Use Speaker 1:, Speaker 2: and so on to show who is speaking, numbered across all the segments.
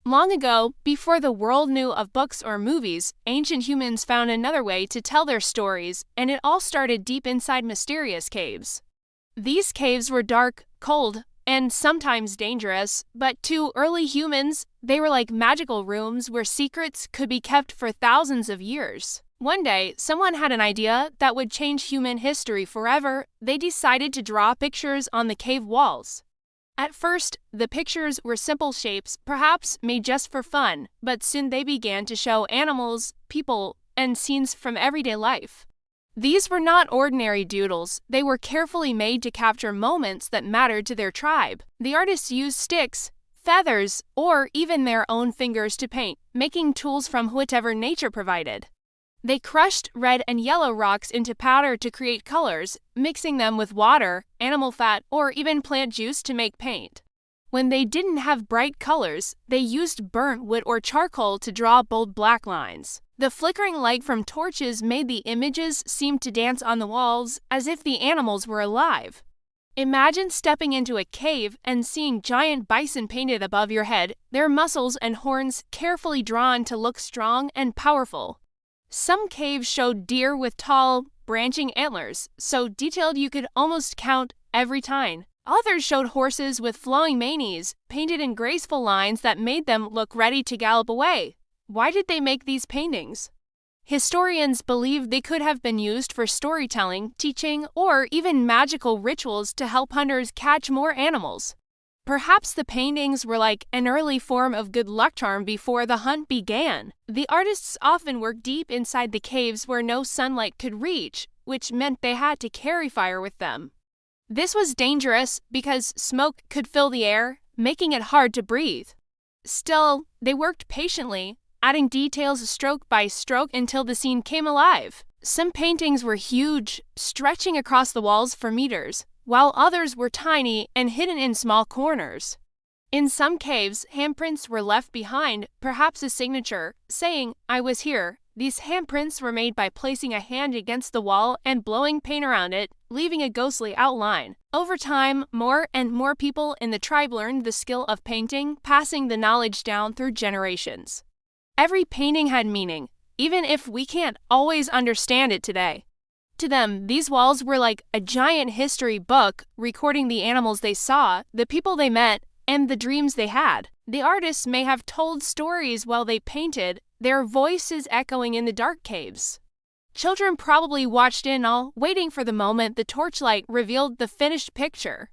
Speaker 1: Long ago, before the world knew of books or movies, ancient humans found another way to tell their stories, and it all started deep inside mysterious caves. These caves were dark, cold, and sometimes dangerous, but to early humans, they were like magical rooms where secrets could be kept for thousands of years. One day, someone had an idea that would change human history forever. They decided to draw pictures on the cave walls. At first, the pictures were simple shapes, perhaps made just for fun, but soon they began to show animals, people, and scenes from everyday life. These were not ordinary doodles, they were carefully made to capture moments that mattered to their tribe. The artists used sticks, feathers, or even their own fingers to paint, making tools from whatever nature provided. They crushed red and yellow rocks into powder to create colors, mixing them with water, animal fat, or even plant juice to make paint. When they didn't have bright colors, they used burnt wood or charcoal to draw bold black lines. The flickering light from torches made the images seem to dance on the walls as if the animals were alive. Imagine stepping into a cave and seeing giant bison painted above your head, their muscles and horns carefully drawn to look strong and powerful. Some caves showed deer with tall, branching antlers, so detailed you could almost count every tine. Others showed horses with flowing manes, painted in graceful lines that made them look ready to gallop away. Why did they make these paintings? Historians believe they could have been used for storytelling, teaching, or even magical rituals to help hunters catch more animals. Perhaps the paintings were like an early form of good luck charm before the hunt began. The artists often worked deep inside the caves where no sunlight could reach, which meant they had to carry fire with them. This was dangerous because smoke could fill the air, making it hard to breathe. Still, they worked patiently, adding details stroke by stroke until the scene came alive. Some paintings were huge, stretching across the walls for meters, while others were tiny and hidden in small corners. In some caves, handprints were left behind, perhaps a signature, saying, "I was here." These handprints were made by placing a hand against the wall and blowing paint around it, leaving a ghostly outline. Over time, more and more people in the tribe learned the skill of painting, passing the knowledge down through generations. Every painting had meaning, even if we can't always understand it today. To them, these walls were like a giant history book, recording the animals they saw, the people they met, and the dreams they had. The artists may have told stories while they painted, their voices echoing in the dark caves. Children probably watched in awe, waiting for the moment the torchlight revealed the finished picture.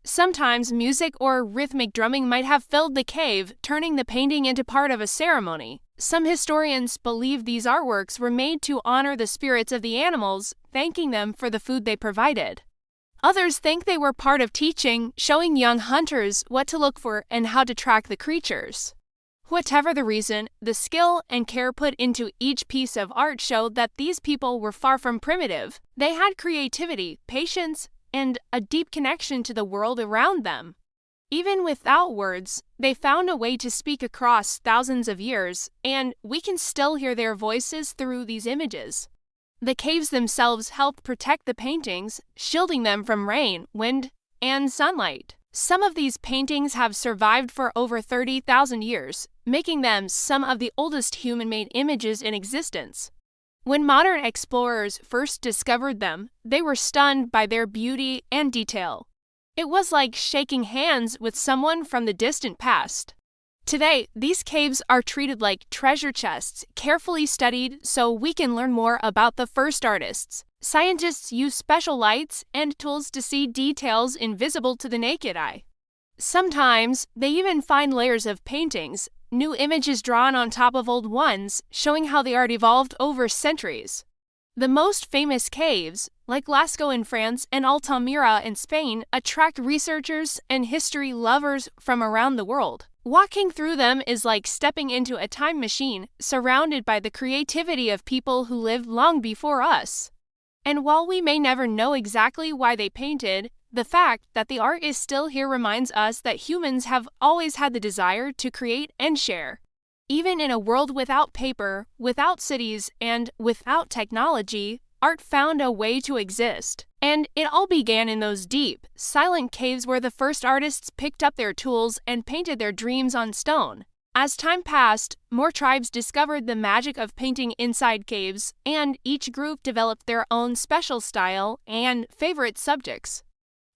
Speaker 1: Sometimes music or rhythmic drumming might have filled the cave, turning the painting into part of a ceremony. Some historians believe these artworks were made to honor the spirits of the animals, thanking them for the food they provided. Others think they were part of teaching, showing young hunters what to look for and how to track the creatures. Whatever the reason, the skill and care put into each piece of art showed that these people were far from primitive. They had creativity, patience, and a deep connection to the world around them. Even without words, they found a way to speak across thousands of years, and we can still hear their voices through these images. The caves themselves helped protect the paintings, shielding them from rain, wind, and sunlight. Some of these paintings have survived for over 30,000 years, making them some of the oldest human-made images in existence. When modern explorers first discovered them, they were stunned by their beauty and detail. It was like shaking hands with someone from the distant past. Today, these caves are treated like treasure chests, carefully studied so we can learn more about the first artists. Scientists use special lights and tools to see details invisible to the naked eye. Sometimes, they even find layers of paintings, new images drawn on top of old ones, showing how the art evolved over centuries. The most famous caves, like Lascaux in France and Altamira in Spain, attract researchers and history lovers from around the world. Walking through them is like stepping into a time machine, surrounded by the creativity of people who lived long before us. And while we may never know exactly why they painted, the fact that the art is still here reminds us that humans have always had the desire to create and share. Even in a world without paper, without cities, and without technology, art found a way to exist. And it all began in those deep, silent caves where the first artists picked up their tools and painted their dreams on stone. As time passed, more tribes discovered the magic of painting inside caves, and each group developed their own special style and favorite subjects.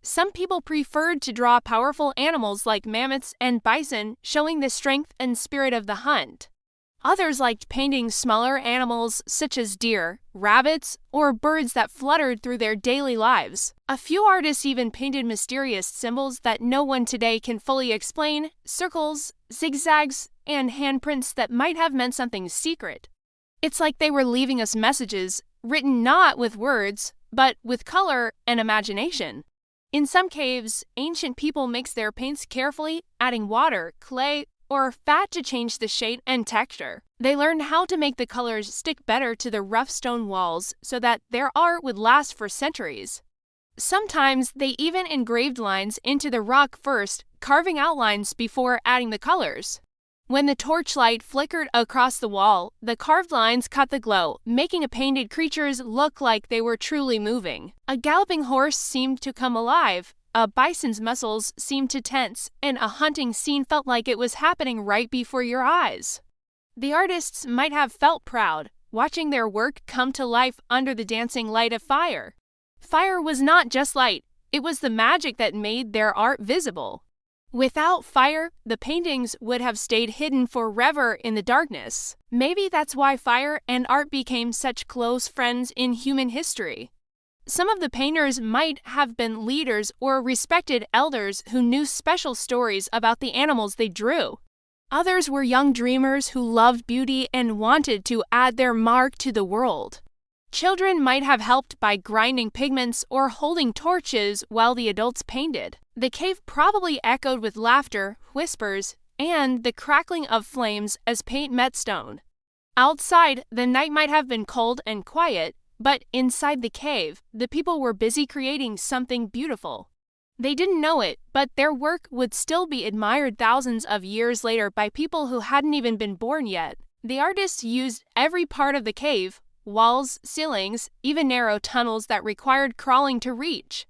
Speaker 1: Some people preferred to draw powerful animals like mammoths and bison, showing the strength and spirit of the hunt. Others liked painting smaller animals such as deer, rabbits, or birds that fluttered through their daily lives. A few artists even painted mysterious symbols that no one today can fully explain, circles, zigzags, and handprints that might have meant something secret. It's like they were leaving us messages, written not with words, but with color and imagination. In some caves, ancient people mix their paints carefully, adding water, clay, or fat to change the shade and texture. They learned how to make the colors stick better to the rough stone walls so that their art would last for centuries. Sometimes they even engraved lines into the rock first, carving outlines before adding the colors. When the torchlight flickered across the wall, the carved lines caught the glow, making the painted creatures look like they were truly moving. A galloping horse seemed to come alive, a bison's muscles seemed to tense, and a hunting scene felt like it was happening right before your eyes. The artists might have felt proud, watching their work come to life under the dancing light of fire. Fire was not just light, it was the magic that made their art visible. Without fire, the paintings would have stayed hidden forever in the darkness. Maybe that's why fire and art became such close friends in human history. Some of the painters might have been leaders or respected elders who knew special stories about the animals they drew. Others were young dreamers who loved beauty and wanted to add their mark to the world. Children might have helped by grinding pigments or holding torches while the adults painted. The cave probably echoed with laughter, whispers, and the crackling of flames as paint met stone. Outside, the night might have been cold and quiet, but inside the cave, the people were busy creating something beautiful. They didn't know it, but their work would still be admired thousands of years later by people who hadn't even been born yet. The artists used every part of the cave, walls, ceilings, even narrow tunnels that required crawling to reach.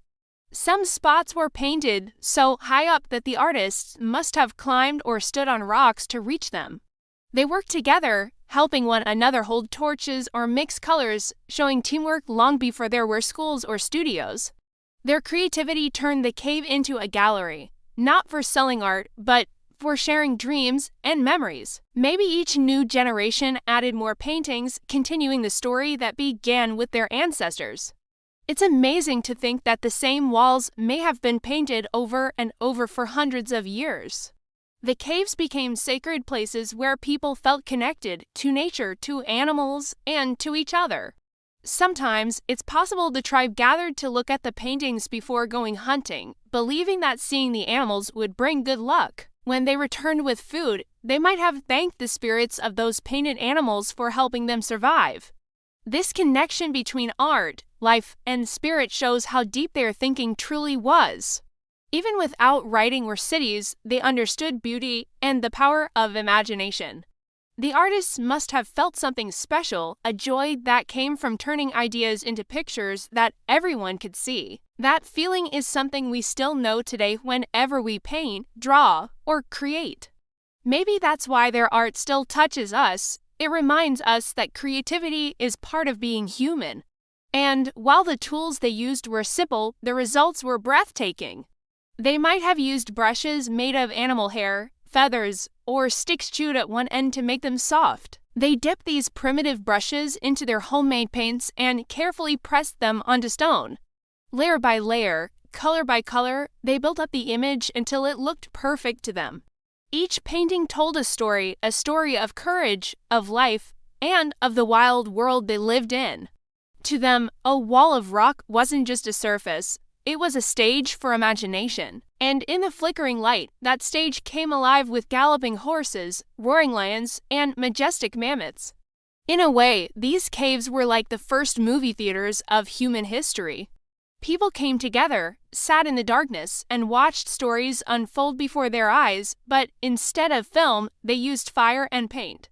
Speaker 1: Some spots were painted so high up that the artists must have climbed or stood on rocks to reach them. They worked together, helping one another hold torches or mix colors, showing teamwork long before there were schools or studios. Their creativity turned the cave into a gallery, not for selling art, but for sharing dreams and memories. Maybe each new generation added more paintings, continuing the story that began with their ancestors. It's amazing to think that the same walls may have been painted over and over for hundreds of years. The caves became sacred places where people felt connected to nature, to animals, and to each other. Sometimes, it's possible the tribe gathered to look at the paintings before going hunting, believing that seeing the animals would bring good luck. When they returned with food, they might have thanked the spirits of those painted animals for helping them survive. This connection between art, life, and spirit shows how deep their thinking truly was. Even without writing or cities, they understood beauty and the power of imagination. The artists must have felt something special, a joy that came from turning ideas into pictures that everyone could see. That feeling is something we still know today whenever we paint, draw, or create. Maybe that's why their art still touches us. It reminds us that creativity is part of being human. And while the tools they used were simple, the results were breathtaking. They might have used brushes made of animal hair, feathers, or sticks chewed at one end to make them soft. They dipped these primitive brushes into their homemade paints and carefully pressed them onto stone. Layer by layer, color by color, they built up the image until it looked perfect to them. Each painting told a story of courage, of life, and of the wild world they lived in. To them, a wall of rock wasn't just a surface. It was a stage for imagination, and in the flickering light, that stage came alive with galloping horses, roaring lions, and majestic mammoths. In a way, these caves were like the first movie theaters of human history. People came together, sat in the darkness, and watched stories unfold before their eyes, but instead of film, they used fire and paint.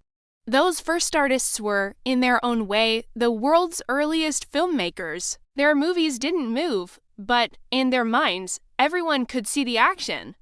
Speaker 1: Those first artists were, in their own way, the world's earliest filmmakers. Their movies didn't move, but in their minds, everyone could see the action.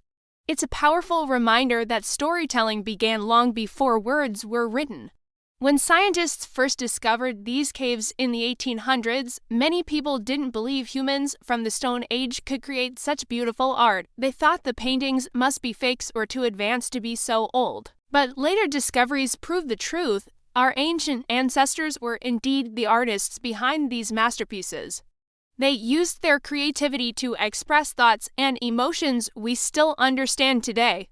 Speaker 1: It's a powerful reminder that storytelling began long before words were written. When scientists first discovered these caves in the 1800s, many people didn't believe humans from the Stone Age could create such beautiful art. They thought the paintings must be fakes or too advanced to be so old. But later discoveries proved the truth. Our ancient ancestors were indeed the artists behind these masterpieces. They used their creativity to express thoughts and emotions we still understand today.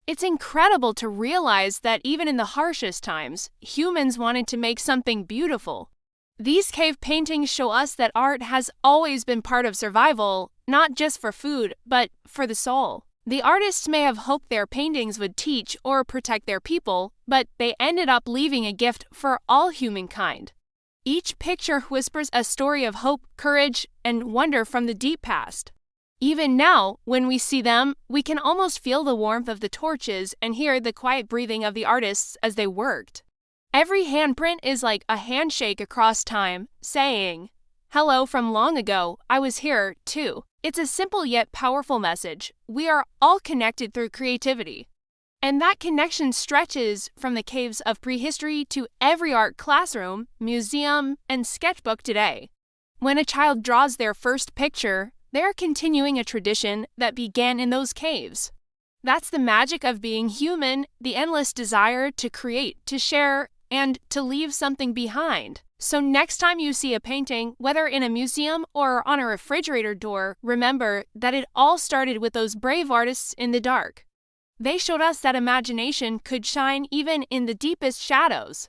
Speaker 1: It's incredible to realize that even in the harshest times, humans wanted to make something beautiful. These cave paintings show us that art has always been part of survival, not just for food, but for the soul. The artists may have hoped their paintings would teach or protect their people, but they ended up leaving a gift for all humankind. Each picture whispers a story of hope, courage, and wonder from the deep past. Even now, when we see them, we can almost feel the warmth of the torches and hear the quiet breathing of the artists as they worked. Every handprint is like a handshake across time, saying, "Hello from long ago, I was here, too." It's a simple yet powerful message. We are all connected through creativity. And that connection stretches from the caves of prehistory to every art classroom, museum, and sketchbook today. When a child draws their first picture, they are continuing a tradition that began in those caves. That's the magic of being human, the endless desire to create, to share, and to leave something behind. So next time you see a painting, whether in a museum or on a refrigerator door, remember that it all started with those brave artists in the dark. They showed us that imagination could shine even in the deepest shadows.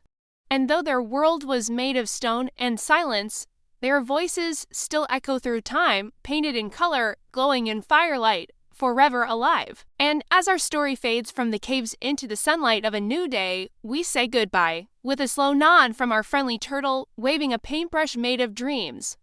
Speaker 1: And though their world was made of stone and silence, their voices still echo through time, painted in color, glowing in firelight, forever alive. And as our story fades from the caves into the sunlight of a new day, we say goodbye, with a slow nod from our friendly turtle, waving a paintbrush made of dreams.